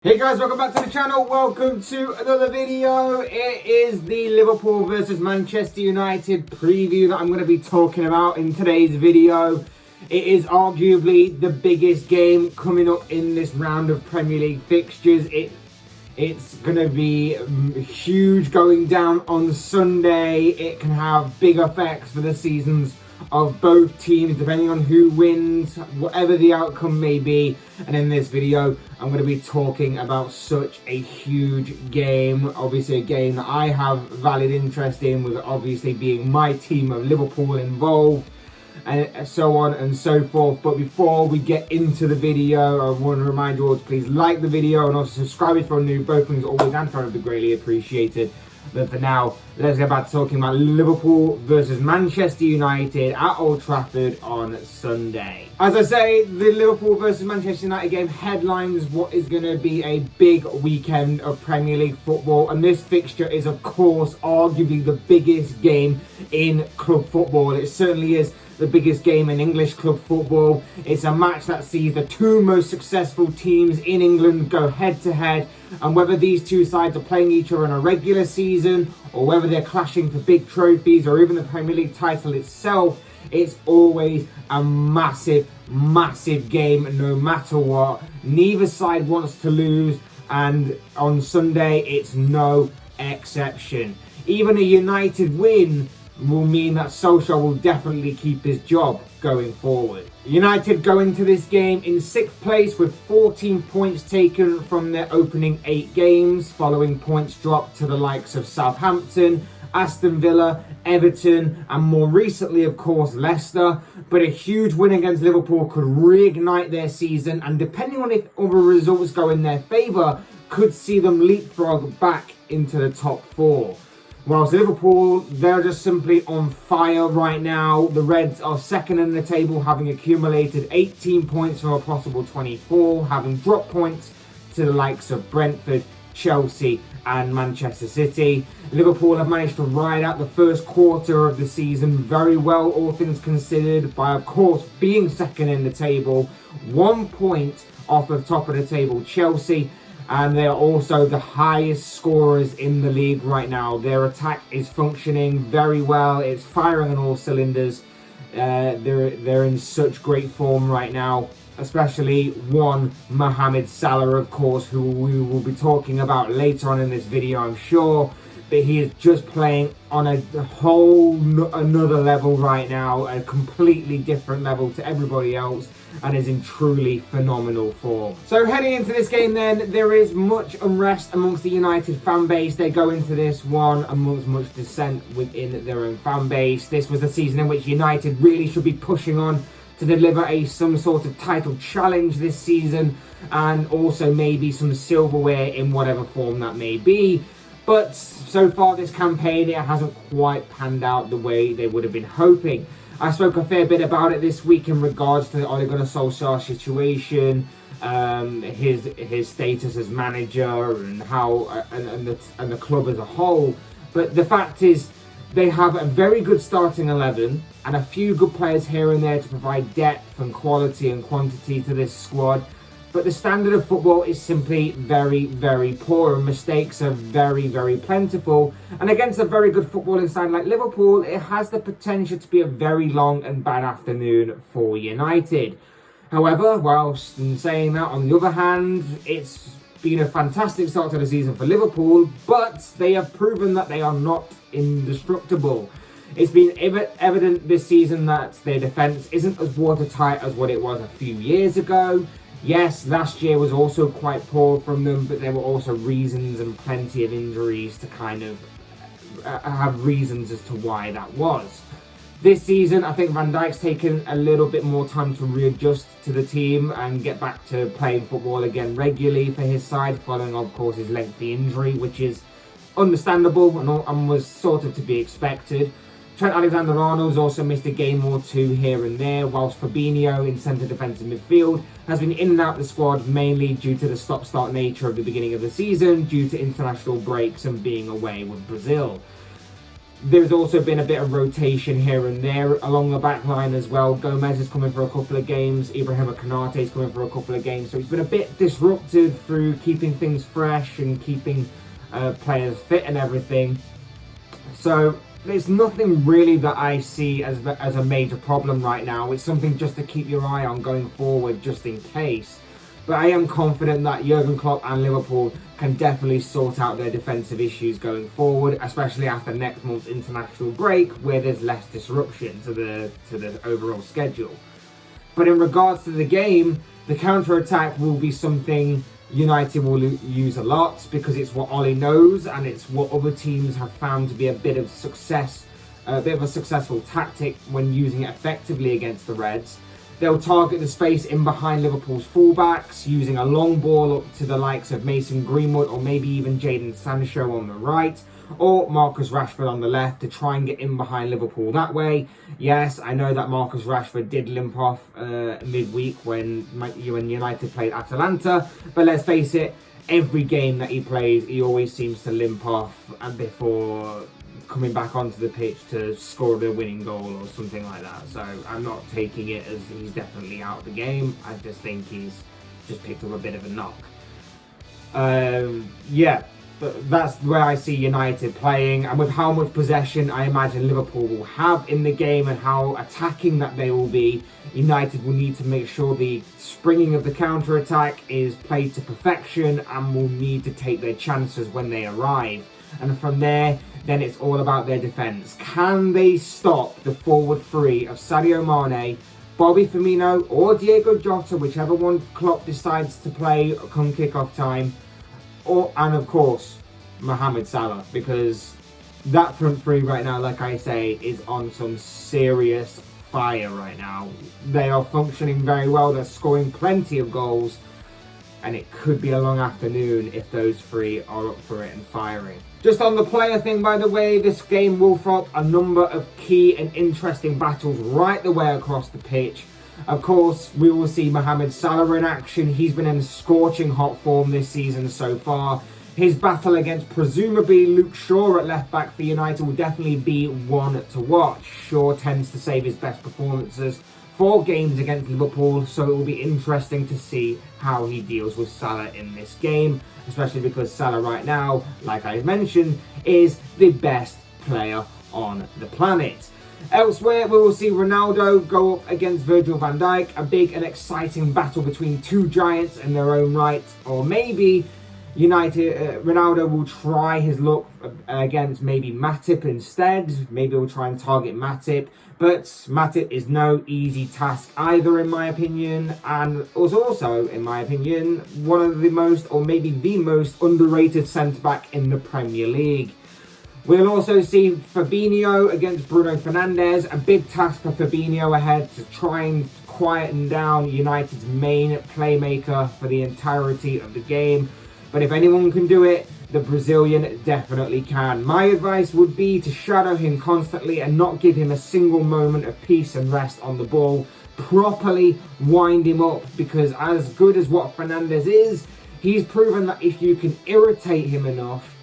Hey guys, welcome back to the channel. Welcome to another video. It is the Liverpool versus Manchester United preview that I'm going to be talking about in today's video. It is arguably the biggest game coming up in this round of Premier League fixtures. It's going to be huge going down on Sunday. It can have big effects for the seasons of both teams depending on who wins, whatever the outcome may be. And in this video I'm going to be talking about such a huge game, obviously a game that I have valid interest in, with obviously being my team of Liverpool involved and so on and so forth. But before we get into the video, I want to remind you all to please like the video and also subscribe if you're new. Both things always and forever would be greatly appreciated. But for now, let's get back to talking about Liverpool versus Manchester United at Old Trafford on Sunday. As I say, the Liverpool versus Manchester United game headlines what is going to be a big weekend of Premier League football. And this fixture is, of course, arguably the biggest game in club football. It certainly is the biggest game in English club football. It's a match that sees the two most successful teams in England go head to head, and whether these two sides are playing each other in a regular season or whether they're clashing for big trophies or even the Premier League title itself, it's always a massive game no matter what. Neither side wants to lose, and on Sunday it's no exception. Even a United win will mean that Solskjaer will definitely keep his job going forward. United go into this game in 6th place with 14 points taken from their opening 8 games, following points dropped to the likes of Southampton, Aston Villa, Everton, and more recently, of course, Leicester. But a huge win against Liverpool could reignite their season, and depending on if other results go in their favour, could see them leapfrog back into the top 4. Whilst Liverpool, they're just simply on fire right now. The Reds are second in the table, having accumulated 18 points from a possible 24, having dropped points to the likes of Brentford, Chelsea and Manchester City. Liverpool have managed to ride out the first quarter of the season very well, all things considered, by of course being second in the table, 1 point off the top of the table Chelsea. And they're also the highest scorers in the league right now. Their attack is functioning very well. It's firing on all cylinders. They're in such great form right now. Especially one Mohamed Salah, of course, who we will be talking about later on in this video, I'm sure. But he is just playing on a whole another level right now. A completely different level to everybody else. And is in truly phenomenal form. So heading into this game then, there is much unrest amongst the United fan base. They go into this one amongst much dissent within their own fan base. This was the season in which United really should be pushing on to deliver some sort of title challenge this season, and also maybe some silverware in whatever form that may be. But so far this campaign, it hasn't quite panned out the way they would have been hoping. I spoke a fair bit about it this week in regards to the Ole Gunnar Solskjaer situation, his status as manager, and how and the club as a whole. But the fact is, they have a very good starting 11 and a few good players here and there to provide depth and quality and quantity to this squad. But the standard of football is simply very poor, and mistakes are very plentiful. And against a very good footballing side like Liverpool, it has the potential to be a very long and bad afternoon for United. However, whilst in saying that, on the other hand, it's been a fantastic start to the season for Liverpool, but they have proven that they are not indestructible. It's been evident this season that their defence isn't as watertight as what it was a few years ago. Yes, last year was also quite poor from them, but there were also reasons and plenty of injuries to kind of have reasons as to why that was. This season, I think Van Dijk's taken a little bit more time to readjust to the team and get back to playing football again regularly for his side, following, of course, his lengthy injury, which is understandable and was sort of to be expected. Trent Alexander-Arnold's also missed a game or two here and there, whilst Fabinho in centre defence and midfield has been in and out the squad mainly due to the stop-start nature of the beginning of the season, due to international breaks and being away with Brazil. There's also been a bit of rotation here and there along the back line as well. Gomez is coming for a couple of games. Ibrahima Konate is coming for a couple of games. So it's been a bit disrupted through keeping things fresh and keeping players fit and everything. So there's nothing really that I see as a major problem right now. It's something just to keep your eye on going forward, just in case. But I am confident that Jurgen Klopp and Liverpool can definitely sort out their defensive issues going forward, especially after next month's international break, where there's less disruption to the overall schedule. But in regards to the game, the counter-attack will be something United will use a lot, because it's what Ollie knows and it's what other teams have found to be a bit of a successful tactic when using it effectively against the Reds. They'll target the space in behind Liverpool's fullbacks, using a long ball up to the likes of Mason Greenwood or maybe even Jadon Sancho on the right, or Marcus Rashford on the left to try and get in behind Liverpool that way. Yes, I know that Marcus Rashford did limp off midweek when United played Atalanta, but let's face it, every game that he plays, he always seems to limp off and before coming back onto the pitch to score the winning goal or something like that. So I'm not taking it as he's definitely out of the game. I just think he's just picked up a bit of a knock. Yeah, but that's where I see United playing, and with how much possession I imagine Liverpool will have in the game and how attacking that they will be, United will need to make sure the springing of the counter-attack is played to perfection and will need to take their chances when they arrive. And from there, then it's all about their defence. Can they stop the forward three of Sadio Mane, Bobby Firmino or Diego Jota, whichever one Klopp decides to play come kick-off time, and of course, Mohamed Salah, because that front three right now, like I say, is on some serious fire right now. They are functioning very well, they're scoring plenty of goals, and it could be a long afternoon if those three are up for it and firing. Just on the player thing, by the way, this game will throw up a number of key and interesting battles right the way across the pitch. Of course, we will see Mohamed Salah in action. He's been in scorching hot form this season so far. His battle against presumably Luke Shaw at left back for United will definitely be one to watch. Shaw tends to save his best performances for games against Liverpool, so it will be interesting to see how he deals with Salah in this game, especially because Salah right now, like I mentioned, is the best player on the planet. Elsewhere, we will see Ronaldo go up against Virgil van Dijk, a big and exciting battle between two giants in their own right, or maybe Ronaldo will try his luck against maybe Matip instead. Maybe he'll try and target Matip, but Matip is no easy task either, in my opinion, and was also, in my opinion, one of the most, or maybe the most underrated centre-back in the Premier League. We'll also see Fabinho against Bruno Fernandes, a big task for Fabinho ahead to try and quieten down United's main playmaker for the entirety of the game. But if anyone can do it, the Brazilian definitely can. My advice would be to shadow him constantly and not give him a single moment of peace and rest on the ball. Properly wind him up, because as good as what Fernandes is, he's proven that if you can irritate him enough,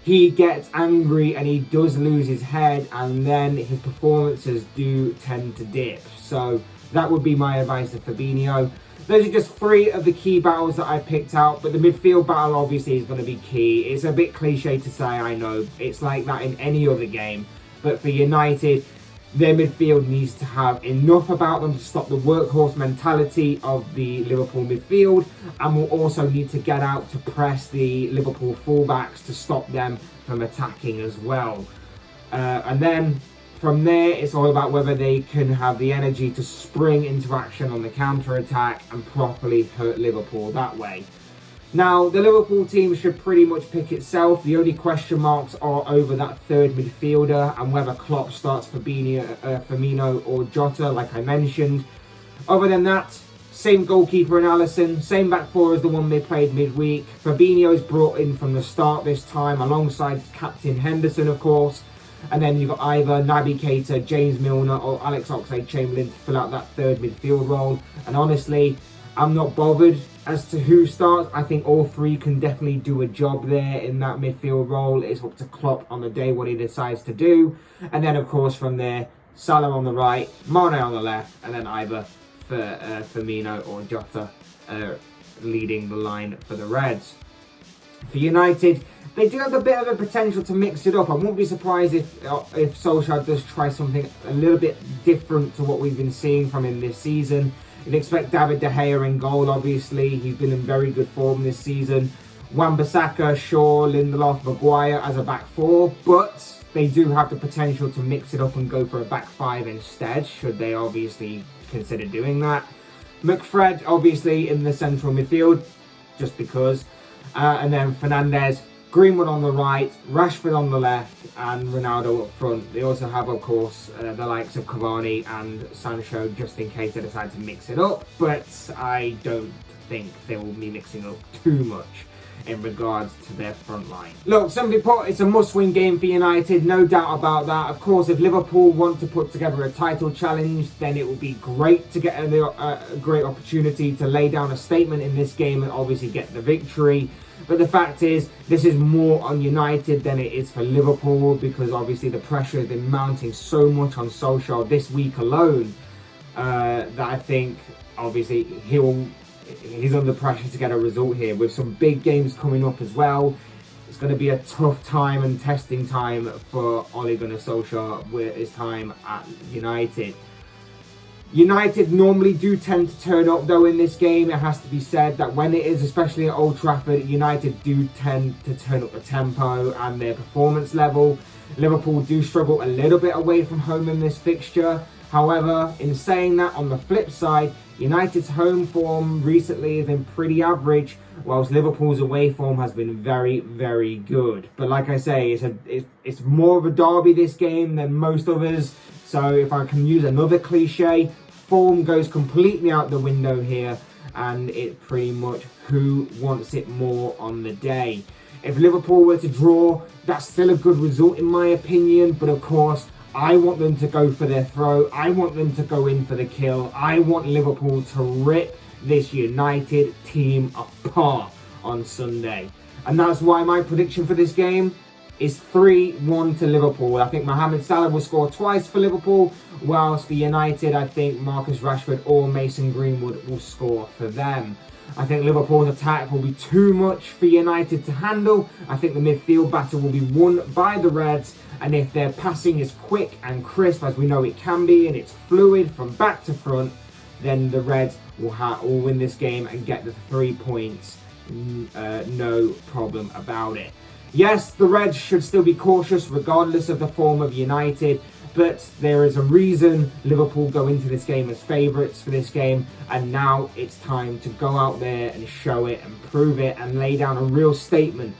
he gets angry and he does lose his head, and then his performances do tend to dip. So that would be my advice to Fabinho. Those are just three of the key battles that I picked out, but the midfield battle obviously is going to be key. It's a bit cliche to say, I know. It's like that in any other game. But for United, their midfield needs to have enough about them to stop the workhorse mentality of the Liverpool midfield, and will also need to get out to press the Liverpool fullbacks to stop them from attacking as well. And then from there, it's all about whether they can have the energy to spring into action on the counter-attack and properly hurt Liverpool that way. Now, the Liverpool team should pretty much pick itself. The only question marks are over that third midfielder and whether Klopp starts Firmino or Jota, like I mentioned. Other than that, same goalkeeper in Alisson, same back four as the one they played midweek. Fabinho is brought in from the start this time, alongside captain Henderson, of course. And then you've got either Naby Keita, James Milner or Alex Oxlade-Chamberlain to fill out that third midfield role. And honestly, I'm not bothered As to who starts, I think all three can definitely do a job there in that midfield role. It's up to Klopp on the day what he decides to do. And then, of course, from there, Salah on the right, Mane on the left, and then either for Firmino or Jota leading the line for the Reds. For United, they do have a bit of a potential to mix it up. I won't be surprised if Solskjaer does try something a little bit different to what we've been seeing from him this season. You'd expect David De Gea in goal, obviously. He's been in very good form this season. Wan-Bissaka, Shaw, Lindelof, Maguire as a back four. But they do have the potential to mix it up and go for a back five instead, should they obviously consider doing that. McFred, obviously, in the central midfield, just because. And then Fernandes, Greenwood on the right, Rashford on the left, and Ronaldo up front. They also have, of course, the likes of Cavani and Sancho, just in case they decide to mix it up. But I don't think they will be mixing up too much in regards to their front line. Look, simply put, it's a must-win game for United, no doubt about that. Of course, if Liverpool want to put together a title challenge, then it would be great to get a great opportunity to lay down a statement in this game and obviously get the victory. But the fact is, this is more on United than it is for Liverpool, because obviously the pressure has been mounting so much on Solskjaer this week alone that I think obviously he's under pressure to get a result here. With some big games coming up as well, it's going to be a tough time and testing time for Ole Gunnar Solskjaer with his time at United. United normally do tend to turn up though in this game. It has to be said that when it is, especially at Old Trafford, United do tend to turn up the tempo and their performance level. Liverpool do struggle a little bit away from home in this fixture. However, in saying that, on the flip side, United's home form recently has been pretty average, whilst Liverpool's away form has been very, very good. But like I say, it's more of a derby this game than most others. So if I can use another cliche, form goes completely out the window here, and it's pretty much who wants it more on the day. If Liverpool were to draw, that's still a good result in my opinion, but of course, I want them to go for their throw. I want them to go in for the kill. I want Liverpool to rip this United team apart on Sunday. And that's why my prediction for this game is 3-1 to Liverpool. I think Mohamed Salah will score twice for Liverpool, whilst for United, I think Marcus Rashford or Mason Greenwood will score for them. I think Liverpool's attack will be too much for United to handle. I think the midfield battle will be won by the Reds, and if their passing is quick and crisp, as we know it can be, and it's fluid from back to front, then the Reds will win this game and get the 3 points. No problem about it. Yes, the Reds should still be cautious regardless of the form of United, but there is a reason Liverpool go into this game as favourites for this game, and now it's time to go out there and show it and prove it and lay down a real statement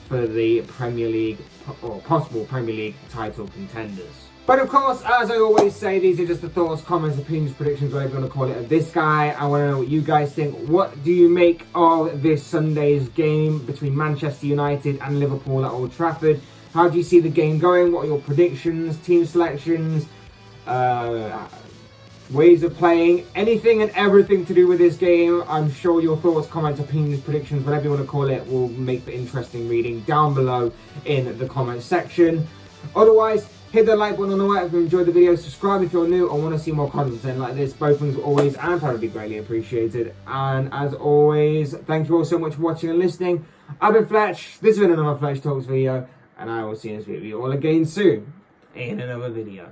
for the Premier League or possible Premier League title contenders. But of course, as I always say, these are just the thoughts, comments, opinions, predictions, whatever you want to call it, of this guy. I want to know what you guys think. What do you make of this Sunday's game between Manchester United and Liverpool at Old Trafford? How do you see the game going? What are your predictions, team selections, ways of playing, anything and everything to do with this game? I'm sure your thoughts, comments, opinions, predictions, whatever you want to call it, will make for interesting reading down below in the comment section. Otherwise, hit the like button on the right if you enjoyed the video. Subscribe if you're new or want to see more content like this. Both things always and would be greatly appreciated. And as always, thank you all so much for watching and listening. I've been Fletch. This has been another Fletch Talks video, and I will see you all again soon in another video.